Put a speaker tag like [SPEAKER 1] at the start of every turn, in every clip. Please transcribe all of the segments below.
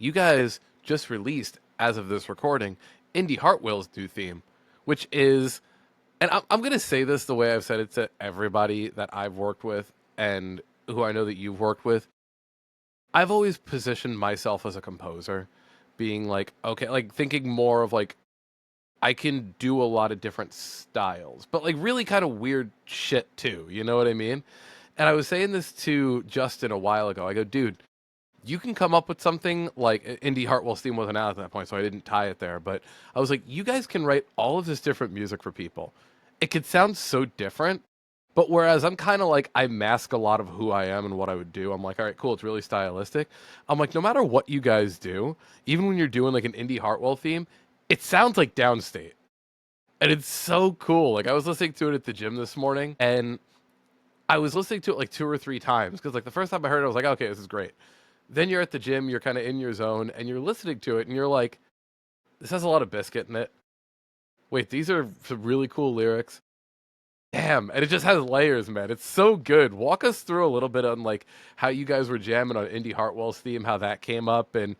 [SPEAKER 1] you guys just released, as of this recording, Indi Hartwell's new theme, which is, and I'm going to say this the way I've said it to everybody that I've worked with and who I know that you've worked with. I've always positioned myself as a composer, being like, okay, like thinking more of like, I can do a lot of different styles, but like really kind of weird shit too. You know what I mean? And I was saying this to Justin a while ago. I go, dude, you can come up with something like Indi Hartwell's theme wasn't out at that point, so I didn't tie it there. But I was like, you guys can write all of this different music for people. It could sound so different, but whereas I'm kind of like, I mask a lot of who I am and what I would do. I'm like, all right, cool, it's really stylistic. I'm like, no matter what you guys do, even when you're doing like an Indi Hartwell theme, it sounds like Downstate. And it's so cool. Like I was listening to it at the gym this morning, and I was listening to it like 2 or 3 times because like the first time I heard it, I was like, okay, this is great. Then you're at the gym, you're kind of in your zone, and you're listening to it, and you're like, this has a lot of biscuit in it. Wait, these are some really cool lyrics. Damn, and it just has layers, man. It's so good. Walk us through a little bit on like how you guys were jamming on Indi Hartwell's theme, how that came up, and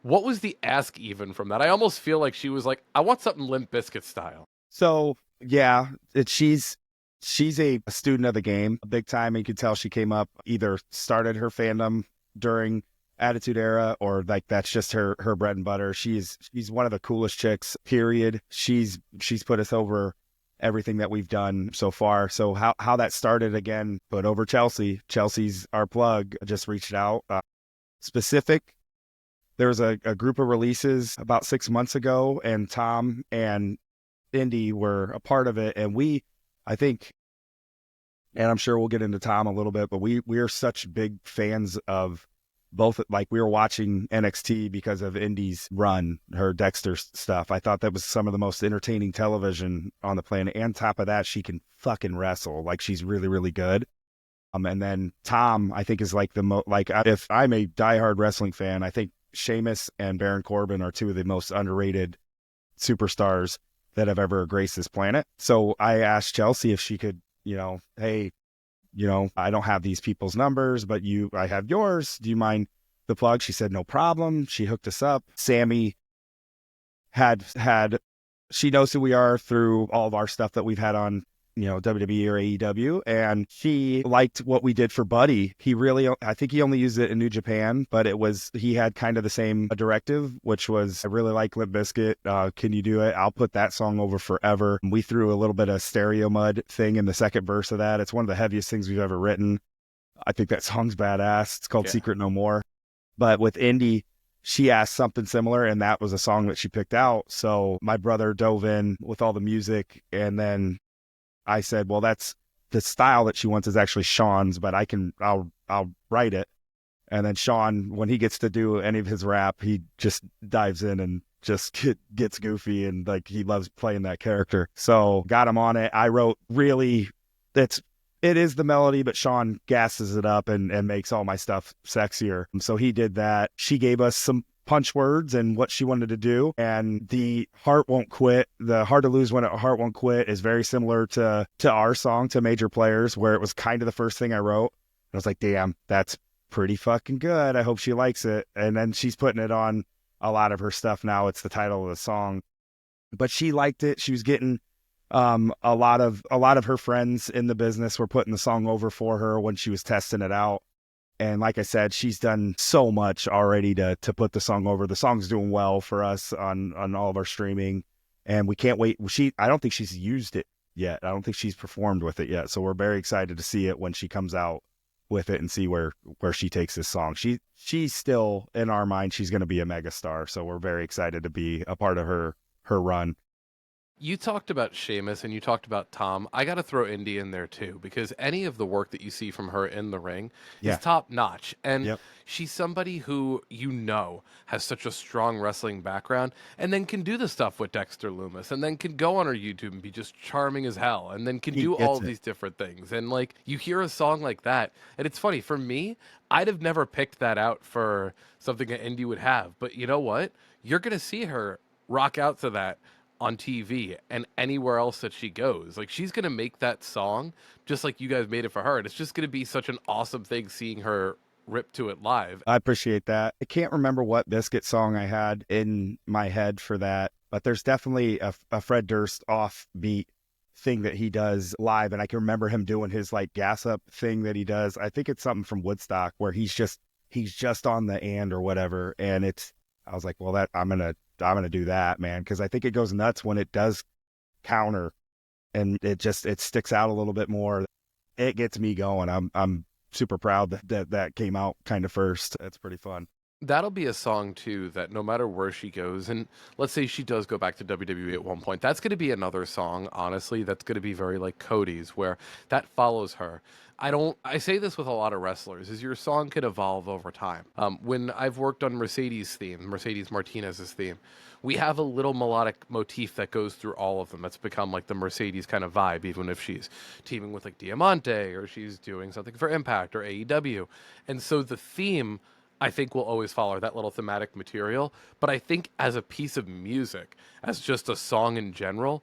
[SPEAKER 1] what was the ask even from that? I almost feel like she was like, I want something Limp Bizkit style.
[SPEAKER 2] So yeah, she's a student of the game, big time. You could tell she came up, either started her fandom during Attitude Era, or like that's just her bread and butter. She's one of the coolest chicks, period. She's put us over everything that we've done so far. So how that started, again, put over Chelsea's our plug, just reached out. Specific, there was a group of releases about 6 months ago, and Tom and Indi were a part of it. And I think, and I'm sure we'll get into Tom a little bit, but we are such big fans of both. Like, we were watching NXT because of Indi's run, her Dexter stuff. I thought that was some of the most entertaining television on the planet. And top of that, she can fucking wrestle. Like, she's really, really good. And then Tom, I think, is like if I'm a diehard wrestling fan, I think Sheamus and Baron Corbin are two of the most underrated superstars that have ever graced this planet. So I asked Chelsea if she could, hey, I don't have these people's numbers, but I have yours. Do you mind the plug? She said, no problem. She hooked us up. Sammy she knows who we are through all of our stuff that we've had on, WWE or AEW. And she liked what we did for Buddy. I think he only used it in New Japan, but he had kind of the same directive, which was, I really like Limp Bizkit. Can you do it? I'll put that song over forever. We threw a little bit of stereo mud thing in the second verse of that. It's one of the heaviest things we've ever written. I think that song's badass. It's called Secret No More. But with Indi, she asked something similar, and that was a song that she picked out. So my brother dove in with all the music, and then I said, well, that's the style that she wants is actually Sean's, but I'll write it. And then Sean, when he gets to do any of his rap, he just dives in and just gets goofy, and like he loves playing that character. So got him on it. I wrote it is the melody, but Sean gasses it up and makes all my stuff sexier. So he did that. She gave us some punch words and what she wanted to do. And the Hart Won't Quit, the Hard to Lose When Hart Won't Quit, is very similar to our song, to Major Players, where it was kind of the first thing I wrote. And I was like, damn, that's pretty fucking good. I hope she likes it. And then she's putting it on a lot of her stuff now. It's the title of the song. But she liked it. She was getting a lot of her friends in the business were putting the song over for her when she was testing it out. And like I said, she's done so much already to put the song over. The song's doing well for us on all of our streaming, and we can't wait. I don't think she's used it yet. I don't think she's performed with it yet. So we're very excited to see it when she comes out with it and see where she takes this song. She's still, in our mind, she's going to be a megastar. So we're very excited to be a part of her run.
[SPEAKER 1] You talked about Sheamus and you talked about Tom. I got to throw Indi in there too, because any of the work that you see from her in the ring is top notch. And she's somebody who, has such a strong wrestling background, and then can do the stuff with Dexter Lumis, and then can go on her YouTube and be just charming as hell, and then can do all of these different things. And like, you hear a song like that, and it's funny, for me, I'd have never picked that out for something that Indi would have. But you know what? You're going to see her rock out to that on TV and anywhere else that she goes. Like, she's going to make that song just like you guys made it for her. And it's just going to be such an awesome thing seeing her rip to it live.
[SPEAKER 2] I appreciate that. I can't remember what Biscuit song I had in my head for that, but there's definitely a Fred Durst offbeat thing that he does live, and I can remember him doing his like gas up thing that he does. I think it's something from Woodstock where he's just on the and or whatever, and I was like, well, that I'm gonna do that, man, because I think it goes nuts when it does counter, and it sticks out a little bit more. It gets me going. I'm super proud that came out kind of first. It's pretty fun.
[SPEAKER 1] That'll be a song too that no matter where she goes, and let's say she does go back to WWE at one point, that's going to be another song, honestly, that's going to be very like Cody's, where that follows her. I say this with a lot of wrestlers, is your song could evolve over time. When I've worked on Mercedes' theme, Mercedes Martinez's theme, we have a little melodic motif that goes through all of them. That's become like the Mercedes kind of vibe, even if she's teaming with like Diamante or she's doing something for Impact or AEW. And so the theme, I think, will always follow that little thematic material. But I think as a piece of music, as just a song in general,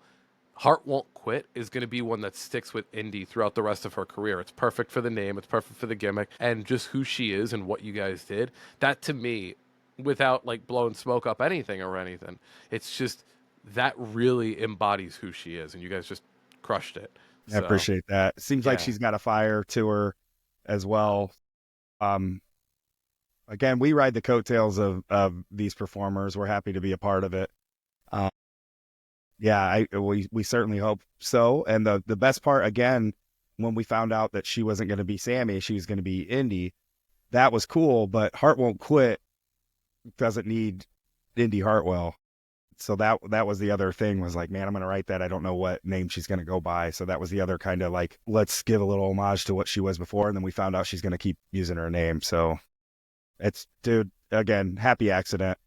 [SPEAKER 1] Hart Won't Quit is going to be one that sticks with Indi throughout the rest of her career. It's perfect for the name, it's perfect for the gimmick, and just who she is and what you guys did. That to me, without like blowing smoke up anything or anything, it's just that really embodies who she is, and you guys just crushed it.
[SPEAKER 2] I appreciate that. It seems like
[SPEAKER 1] yeah.
[SPEAKER 2] she's got a fire to her as well. Again, we ride the coattails of these performers. We're happy to be a part of it. We certainly hope so. And the best part, again, when we found out that she wasn't going to be Sammy, she was going to be Indi, that was cool. But Hart Won't Quit doesn't need Indi Hartwell. So that was the other thing, was like, man, I'm going to write that. I don't know what name she's going to go by. So that was the other kind of like, let's give a little homage to what she was before. And then we found out she's going to keep using her name. So it's, dude, again, happy accident.